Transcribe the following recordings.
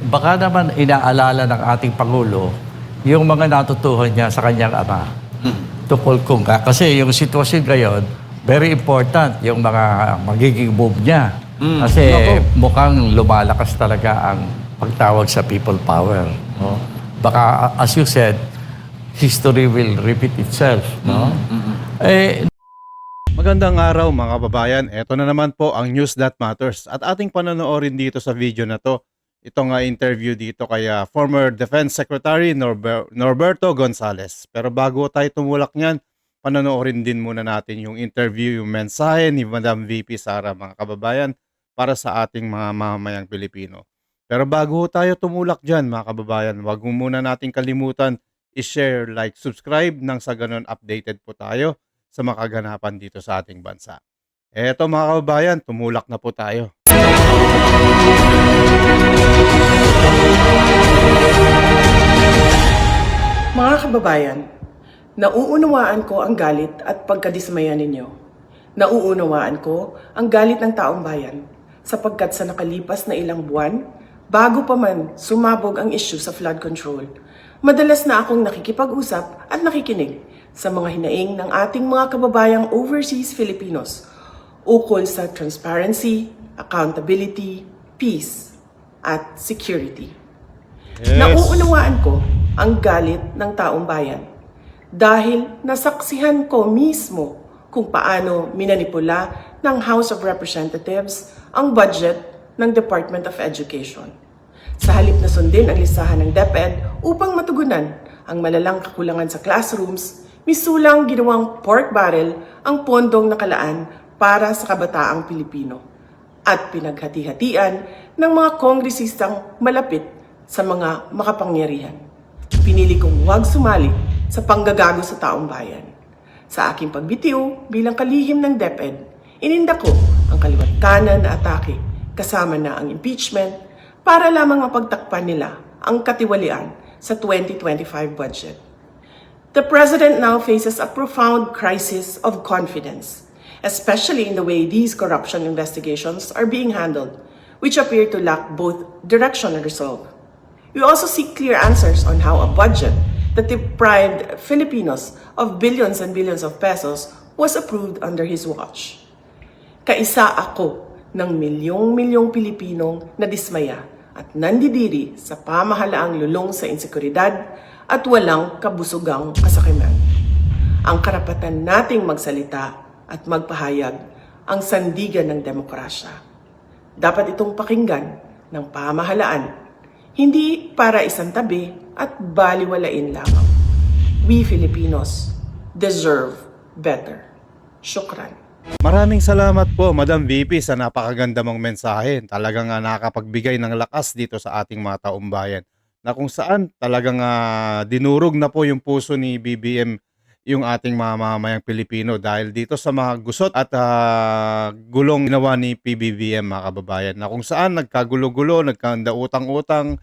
baka naman inaalala ng ating Pangulo yung mga natutuhan niya sa kanyang ama. Tukol kung kasi yung sitwasyon ngayon, very important yung mga magiging move niya. Kasi mukhang lumalakas talaga ang pagtawag sa people power. No? Baka, as you said, history will repeat itself. No? Magandang araw mga kababayan. Ito na naman po ang News That Matters at ating panonoorin dito sa video na to. Ito nga interview dito kay former Defense Secretary Norberto Gonzales. Pero bago tayo tumulak niyan, panonoorin din muna natin yung interview, yung mensahe ni Madam VP Sara mga kababayan para sa ating mga mamamayang Pilipino. Pero bago tayo tumulak dyan mga kababayan, wag muna natin kalimutan i-share, like, subscribe nang sa ganun updated po tayo sa makaganapan dito sa ating bansa. Eto mga kababayan, tumulak na po tayo. Mga kababayan, nauunawaan ko ang galit at pagkadismaya ninyo. Nauunawaan ko ang galit ng taong bayan sapagkat sa nakalipas na ilang buwan, bago pa man sumabog ang issue sa flood control, madalas na akong nakikipag-usap at nakikinig sa mga hinaing ng ating mga kababayang overseas Filipinos ukol sa transparency, accountability, peace, at security. Yes. Nauunawaan ko ang galit ng taong bayan dahil nasaksihan ko mismo kung paano minanipula ng House of Representatives ang budget ng Department of Education. Sa halip na sundin ang listahan ng DepEd upang matugunan ang malalang kakulangan sa classrooms, misulang ginawang pork barrel ang pondong nakalaan para sa kabataang Pilipino at pinaghati-hatian ng mga kongresistang malapit sa mga makapangyarihan. Pinili kong huwag sumali sa panggagago sa taong bayan. Sa aking pagbitiw bilang kalihim ng DepEd, ininda ko ang kaliwat kanan na atake kasama na ang impeachment para lamang mapagtakpan nila ang katiwalian sa 2025 budget. The President now faces a profound crisis of confidence, especially in the way these corruption investigations are being handled, which appear to lack both direction and resolve. We also seek clear answers on how a budget that deprived Filipinos of billions and billions of pesos was approved under his watch. Kaisa ako ng milyong-milyong Pilipinong nadismaya at nandidiri sa pamahalaang lulong sa insekuridad at walang kabusugang kasakiman. Ang karapatan nating magsalita at magpahayag ang sandigan ng demokrasya. Dapat itong pakinggan ng pamahalaan, hindi para isang tabi at baliwalain lamang. We Filipinos deserve better. Shukran. Maraming salamat po Madam VP sa napakaganda mong mensahe. Talagang nakapagbigay ng lakas dito sa ating mga taong bayan na kung saan talagang dinurog na po yung puso ni BBM yung ating mga mamamayang Pilipino dahil dito sa mga gusot at gulong ginawa ni PBBM mga kababayan na kung saan nagkagulo-gulo, nagkanda utang-utang,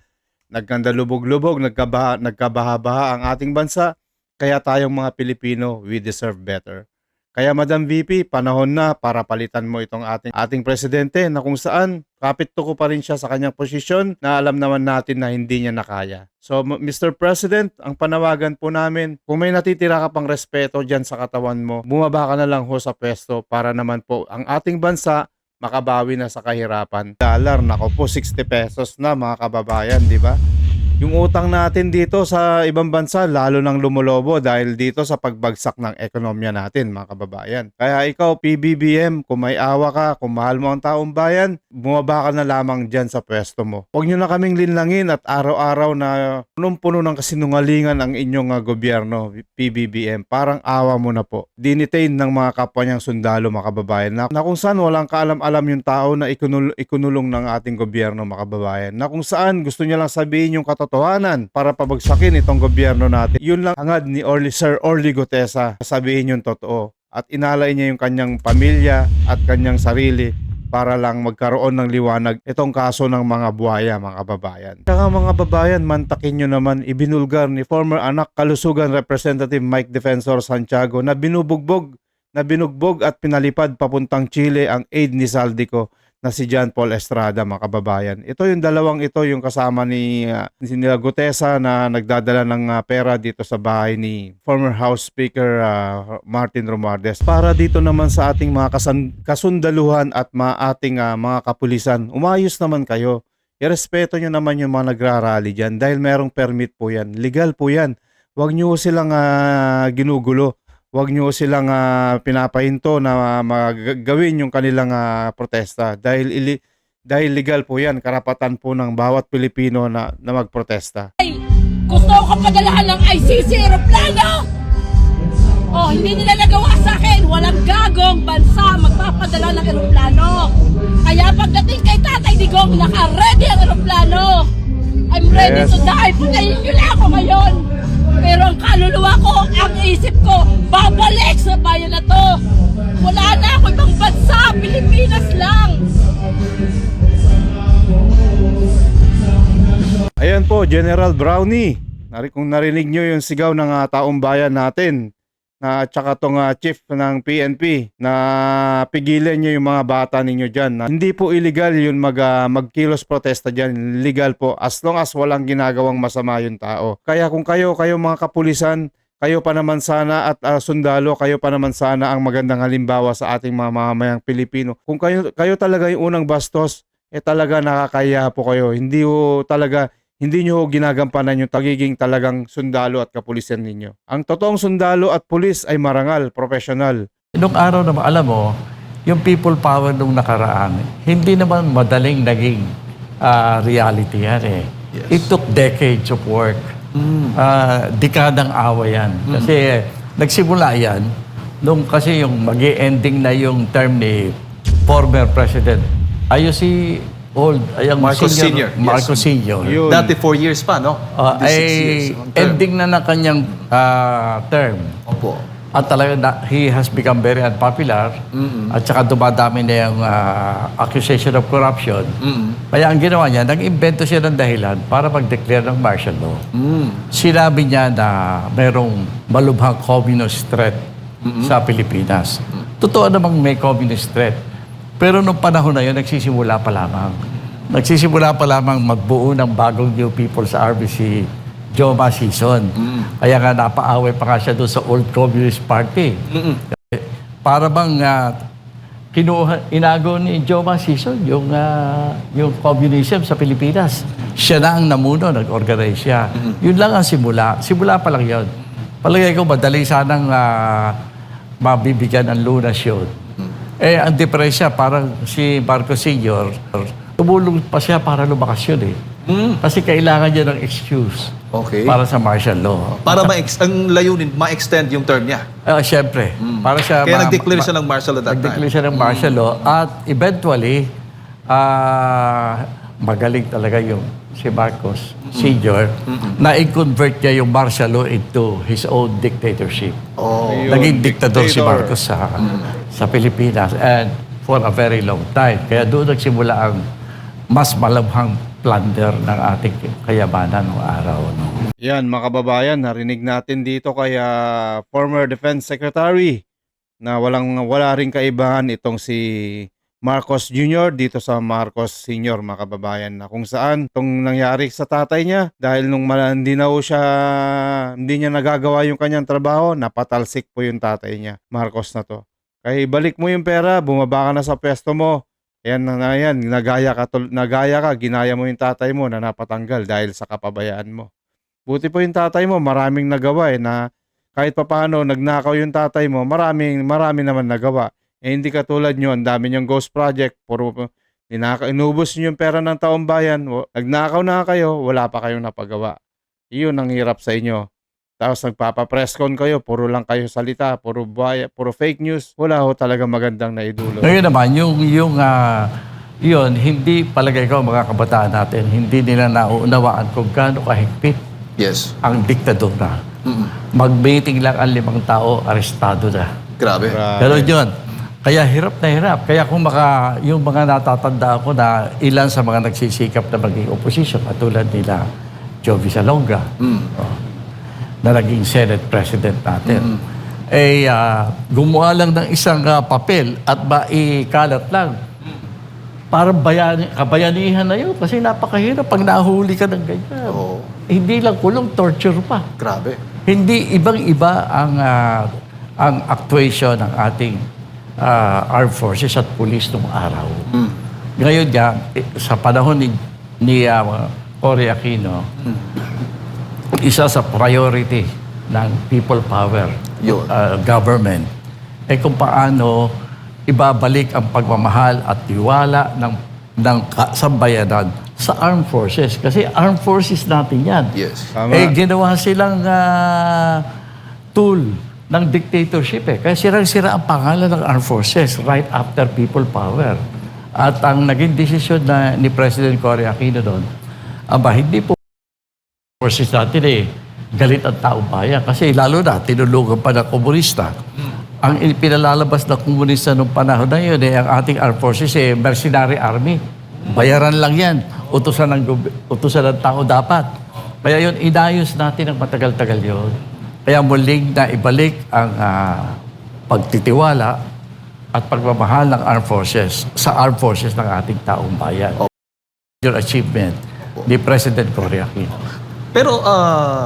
nagkanda lubog-lubog, nagkabaha-baha ang ating bansa. Kaya tayong mga Pilipino, we deserve better. Kaya Madam VP, panahon na para palitan mo itong ating presidente na kung saan kapit tuko pa rin siya sa kanyang posisyon na alam naman natin na hindi niya nakaya. So Mr. President, ang panawagan po namin, kung may natitira ka pang respeto dyan sa katawan mo, bumaba ka na lang ho sa pwesto para naman po ang ating bansa makabawi na sa kahirapan. Dollar, nako po, 60 pesos na mga kababayan, di ba? Yung utang natin dito sa ibang bansa lalo nang lumulobo dahil dito sa pagbagsak ng ekonomiya natin mga kababayan. Kaya ikaw PBBM, kung may awa ka, kung mahal mo ang taong bayan, bumaba ka na lamang dyan sa pwesto mo. Huwag nyo na kaming linlangin at araw-araw na punong-puno ng kasinungalingan ang inyong gobyerno PBBM. Parang awa mo na po. Dinitain ng mga kapwa niyang sundalo mga kababayan na kung saan walang kaalam-alam yung tao na ikunulong ng ating gobyerno mga kababayan. Na kung saan gusto niya lang sabihin yung katotohanan para pabagsakin itong gobyerno natin. Yun lang hangad ni Sir Orly Gutesa, sabihin yung totoo. At inalay niya yung kanyang pamilya at kanyang sarili para lang magkaroon ng liwanag itong kaso ng mga buhaya mga kababayan. Kaya mga kababayan, mantakin nyo naman ibinulgar ni former anak kalusugan Representative Mike Defensor Santiago na binugbog at pinalipad papuntang Chile ang aid ni Saldico na si John Paul Estrada, mga kababayan. Ito yung dalawang ito, yung kasama ni nila Gutesa na nagdadala ng pera dito sa bahay ni former House Speaker Martin Romualdez. Para dito naman sa ating mga kasundaluhan at ating mga kapulisan, umayos naman kayo. Irespeto nyo naman yung mga nagrarally dyan dahil merong permit po yan. Legal po yan. Huwag nyo silang ginugulo. Huwag nyo silang pinapahinto na gawin yung kanilang protesta dahil legal po yan, karapatan po ng bawat Pilipino na magprotesta. Gusto ko padalahan ng ICC aeroplano! Oh, hindi nila nagawa sa akin. Walang gagong bansa magpapadala ng aeroplano. Kaya pagdating kay Tatay Digong, naka-ready ang aeroplano. I'm ready to die. Patayin nyo lang ako ngayon. Pero ang kaluluwa ko, ang isip ko, babalik sa bayan na to. Wala na ako ibang bansa, Pilipinas lang. Ayan po, General Brownie. Kung narinig nyo yung sigaw ng taong bayan natin, at saka tong chief ng PNP na pigilan nyo yung mga bata ninyo dyan. Hindi po illegal yun magkilos protesta dyan. Legal po as long as walang ginagawang masama yung tao. Kaya kung kayo mga kapulisan, kayo pa naman sana at sundalo, kayo pa naman sana ang magandang halimbawa sa ating mga mamamayang Pilipino. Kung kayo talaga yung unang bastos, talaga nakakaya po kayo. Hindi nyo ginagampanan yung tagiging talagang sundalo at kapulisan ninyo. Ang totoong sundalo at pulis ay marangal, professional. Nung araw naman, alam mo, yung people power nung nakaraan, hindi naman madaling naging reality yan eh. Yes. It took decades of work. Dekadang awa yan. Kasi nagsimula yan, nung kasi yung mag-ending na yung term ni former President, si Marcos Sr. Yes. Marcos Sr. Yun. Dati 4 years pa, no? Hindi 6 years. Ang term. Ending na ng kanyang term. Opo. At talaga he has become very unpopular. At saka dumadami na yung accusation of corruption. Kaya ang ginawa niya, nag-invento siya ng dahilan para mag-declare ng martial law. Sinabi niya na merong malubhang communist threat sa Pilipinas. Totoo namang may communist threat. Pero nung panahon na yun, nagsisimula pa lamang. Nagsisimula pa lamang magbuo ng bagong new people sa RBC Joma season. Kaya nga napaaway pa nga siya doon sa old Communist Party. Para bang inago ni Joma season yung communism sa Pilipinas. Siya na ang namuno, nag-organize siya. Yun lang ang simula. Simula pa lang yun. Palagay ko, madali sanang mabibigyan ng lunas yun. Ang diferensya, parang si Marcos Sr., tumulong pa siya para lumakas yun eh. Kasi kailangan niya ng excuse para sa martial law. Para ang layunin, ma-extend yung term niya. Siyempre. Para siya Kaya nag-declare siya ng martial law that time. Nag-declare siya ng martial law at eventually, magaling talaga yung si Marcos Sr. na i-convert niya yung martial law into his own dictatorship. Naging diktador si Marcos sa Pilipinas and for a very long time. Kaya doon nagsimula ang mas malabhang plunder ng ating kayamanan ng araw. No? Yan mga kababayan, narinig natin dito kay former Defense Secretary na wala rin kaibahan itong si Marcos Jr. dito sa Marcos Sr. mga kababayan, na kung saan itong nangyari sa tatay niya dahil nung hindi niya nagagawa yung kanyang trabaho, napatalsik po yung tatay niya, Marcos na to. Kaya balik mo yung pera, bumaba ka na sa pwesto mo. Yan, nagaya ka, ginaya mo yung tatay mo na napatanggal dahil sa kapabayaan mo. Buti po yung tatay mo, maraming nagawa na kahit papaano nagnakaw yung tatay mo, marami naman nagawa. Hindi katulad nyo, ang dami nyong ghost project, puro inubos nyo yung pera ng taong bayan, nagnakaw na kayo, wala pa kayong napagawa. Iyon ang hirap sa inyo. Tapos nagpapa-press con kayo, puro lang kayo salita, puro fake news. Wala ho talaga magandang naidulot. Ngayon naman, yun, hindi palagay ko mga kabataan natin, hindi nila nauunawaan kung gaano kahigpit ang diktadura. Mag-meeting lang ang 5 tao, arestado na. Grabe. Pero yun, kaya hirap na hirap. Kaya kung yung mga natatanda ko na ilan sa mga nagsisikap na maging opposition, katulad nila Jovi Salonga, na naging Senate President natin, gumawa lang ng isang papel at maikalat lang. parang kabayanihan na yun kasi napakahirap pag nahuli ka ng ganyan. Oo. Hindi lang kulong, torture pa. Grabe. Hindi ibang-iba ang actuation ng ating armed forces at police nung araw. Ngayon nga, sa panahon ni Cory Aquino, isa sa priority ng people power Yun. government ay kung paano ibabalik ang pagmamahal at tiwala ng sambayanan sa armed forces. Kasi armed forces natin yan. Yes. Tama. Ginawa silang tool ng dictatorship Kaya sirang-sira ang pangalan ng armed forces right after people power. At ang naging desisyon ni President Cory Aquino doon, hindi po forces natin galit ang taong bayan. Kasi lalo na, tinulugan pa ng komunista. Ang pinalalabas ng komunista noong panahon na yun, ang ating armed forces, mercenary army. Bayaran lang yan. Utusan ng tao dapat. Kaya yun, inayos natin ang matagal-tagal yun. Kaya muling na ibalik ang pagtitiwala at pagmamahal ng armed forces sa armed forces ng ating taong bayan. Your achievement ni President Cory Aquino. Pero,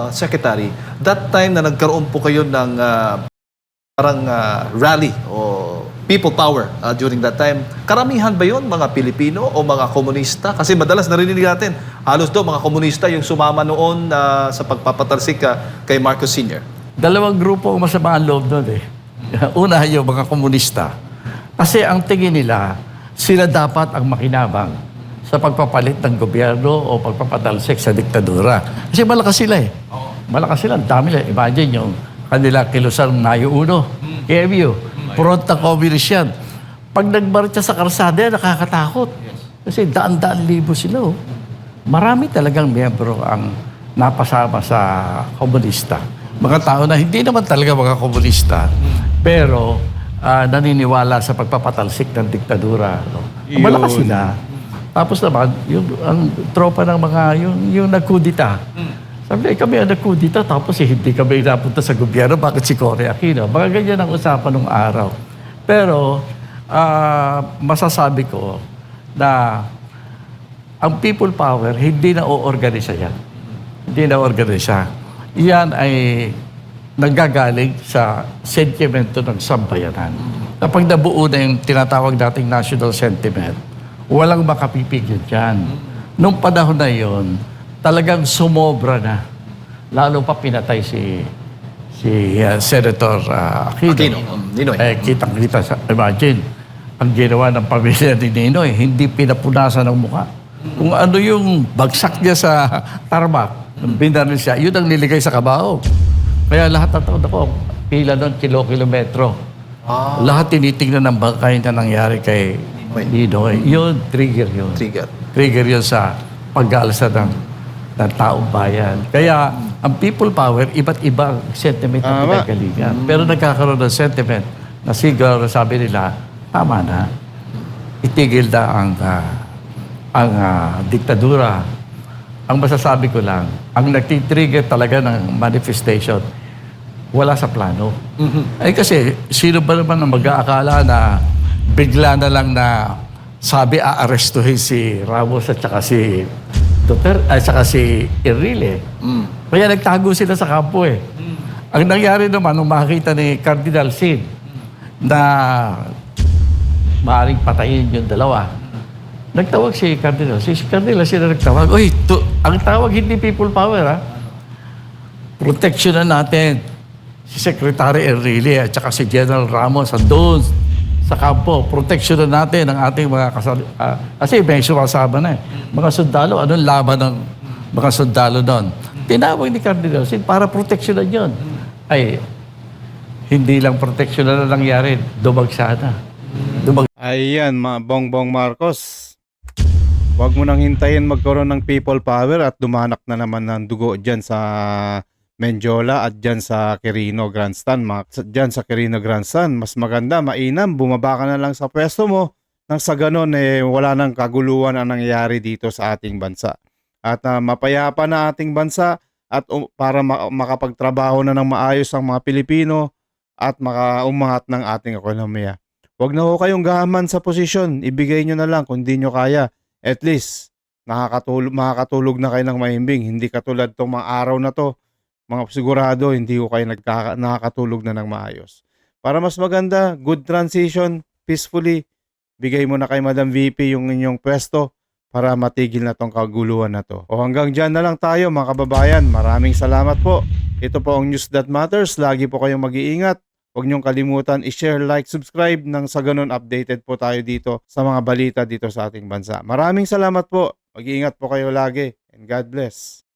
Secretary, that time na nagkaroon po kayo ng parang rally o people power during that time, karamihan ba yun mga Pilipino o mga komunista? Kasi madalas narinig natin, halos daw mga komunista yung sumama noon sa pagpapatalsik kay Marcos Sr. Dalawang grupo ang masama ang loob doon Una, yung mga komunista. Kasi ang tingin nila, sila dapat ang makinabang sa pagpapalit ng gobyerno o pagpapatalsik sa diktadura. Kasi malakas sila Malakas sila, ang dami nila. Imagine yung kanila kilusang Mayo 1, KMU, pronta communist yan. Pag nagmarcha sa karsada, nakakatakot. Kasi daan-daan libo sila. Marami talagang miyembro ang napasama sa komunista. Mga tao na hindi naman talaga mga komunista, pero naniniwala sa pagpapatalsik ng diktadura. Malakas sila. Tapos naman, ang tropa ng mga, yung nagkudita. Sabi, kami ang nagkudita, tapos hindi kami napunta sa gobyerno, bakit si Cory Aquino? Mga ganyan ang usapan ng araw. Pero, masasabi ko na ang people power, hindi na o-organisa yan. Hindi na o-organisa. Yan ay nanggagaling sa sentimento ng sambayanan. Kapag nabuo na yung tinatawag nating national sentiment, walang makapipigil dyan. Nung panahon na yon, talagang sumobra na. Lalo pa pinatay si Senator Aquino. Ninoy. Kitang-kita imagine, ang ginawa ng pamilya ni Ninoy, hindi pinapunasan ng mukha. Kung ano yung bagsak niya sa tarmac, binaril siya, yun ang niligay sa kabaho. Kaya lahat ng tao, pila doon, kilometro. Lahat tinitingnan ng bangkay na nangyari kay Ninoy. Yun, trigger yun. Trigger yun sa pag-aalsa ng taong bayan. Kaya, ang people power, iba't ibang sentiment na pinagalingan. Pero nagkakaroon ng sentiment na siguro sabi nila, tama na. Itigil na ang diktadura. Ang masasabi ko lang, ang nagtitrigger talaga ng manifestation, wala sa plano. Ay kasi, sino ba naman ang mag-aakala na bigla na lang na sabi aarestuhin si Ramos at saka si Duterte, at saka si Enrile. Kaya nagtago sila sa kampo Ang nangyari naman, nung makita ni Cardinal Sin na maaaring patayin yung dalawa, nagtawag si Cardinal. Si Cardinal sila nagtawag. Ang tawag hindi people power, protection na natin si Secretary Enrile at saka si General Ramos doon sa kampo. Protection na natin ang ating mga kasi may sumasama na mga sundalo. Anong laban ng mga sundalo doon? Tinawag ni Cardinal Sin para proteksyonan yun. Ay, hindi lang proteksyonan na nangyari, dumagsa na. Ayan, Bongbong Marcos. Huwag mo nang hintayin magkaroon ng people power at dumanak na naman ng dugo dyan sa Menjola at dyan sa Quirino Grandstand. Dyan sa Quirino Grandstand, mas maganda, mainam, bumaba ka na lang sa pwesto mo nang sa ganon wala nang kaguluhan ang nangyayari dito sa ating bansa. At mapayapa na ating bansa at para makapagtrabaho na ng maayos ang mga Pilipino at makaumangat ng ating ekonomiya. Huwag na ho kayong gahaman sa posisyon. Ibigay nyo na lang kung di nyo kaya. At least, makakatulog na kayo ng mahimbing. Hindi katulad tong mga araw na to. Mga sigurado, hindi ko kayo nakakatulog na ng maayos. Para mas maganda, good transition, peacefully, bigay mo na kay Madam VP yung inyong pwesto para matigil na tong kaguluhan na to. O hanggang dyan na lang tayo mga kababayan. Maraming salamat po. Ito po ang News That Matters. Lagi po kayong mag-iingat. Huwag niyong kalimutan i-share, like, subscribe nang sa ganun updated po tayo dito sa mga balita dito sa ating bansa. Maraming salamat po. Mag-iingat po kayo lagi and God bless.